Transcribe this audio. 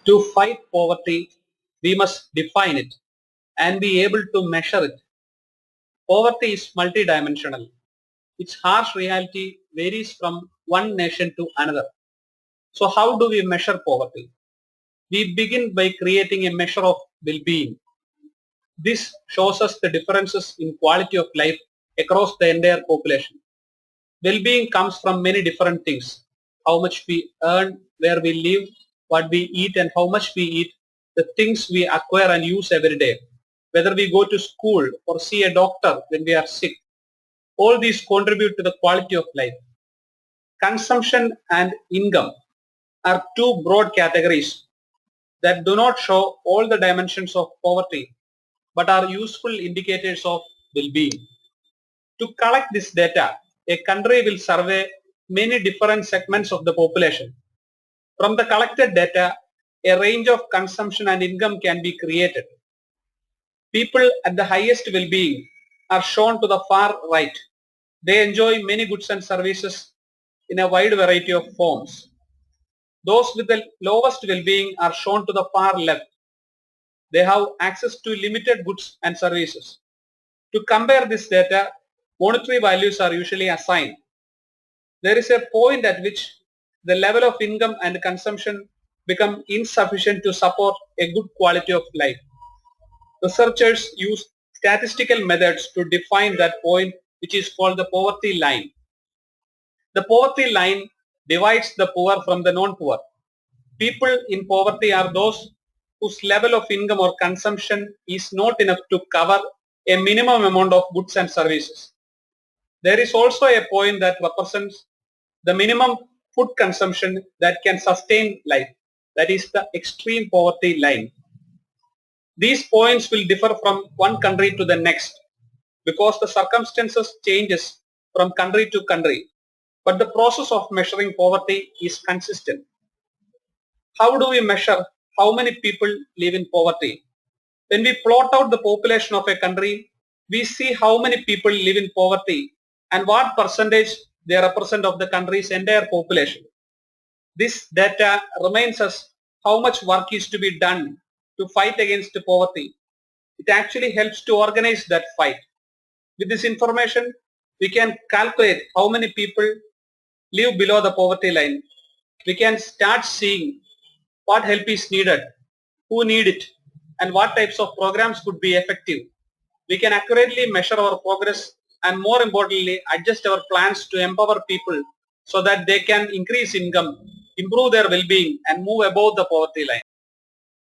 To fight poverty, we must define it and be able to measure it. Poverty is multidimensional. Its harsh reality varies from one nation to another. So how do we measure poverty? We begin by creating a measure of well-being. This shows us the differences in quality of life across the entire population. Well-being comes from many different things. How much we earn, where we live, what we eat and how much we eat, the things we acquire and use every day, whether we go to school or see a doctor when we are sick. All these contribute to the quality of life. Consumption and income are two broad categories that do not show all the dimensions of poverty but are useful indicators of well-being. To collect this data, a country will survey many different segments of the population. From the collected data, a range of consumption and income can be created. People at the highest well-being are shown to the far right. They enjoy many goods and services in a wide variety of forms. Those with the lowest well-being are shown to the far left. They have access to limited goods and services. To compare this data, monetary values are usually assigned. There is a point at which the level of income and consumption become insufficient to support a good quality of life. Researchers use statistical methods to define that point, which is called the poverty line. The poverty line divides the poor from the non-poor. People in poverty are those whose level of income or consumption is not enough to cover a minimum amount of goods and services. There is also a point that represents the minimum food consumption that can sustain life. That is the extreme poverty line. These points will differ from one country to the next because the circumstances changes from country to country. But the process of measuring poverty is consistent. How do we measure how many people live in poverty? When we plot out the population of a country, we see how many people live in poverty and what percentage they represent of the country's entire population. This data reminds us how much work is to be done to fight against poverty. It actually helps to organize that fight. With this information, we can calculate how many people live below the poverty line. We can start seeing what help is needed, who need it, and what types of programs could be effective. We can accurately measure our progress and more importantly, adjust our plans to empower people so that they can increase income, improve their well-being and move above the poverty line.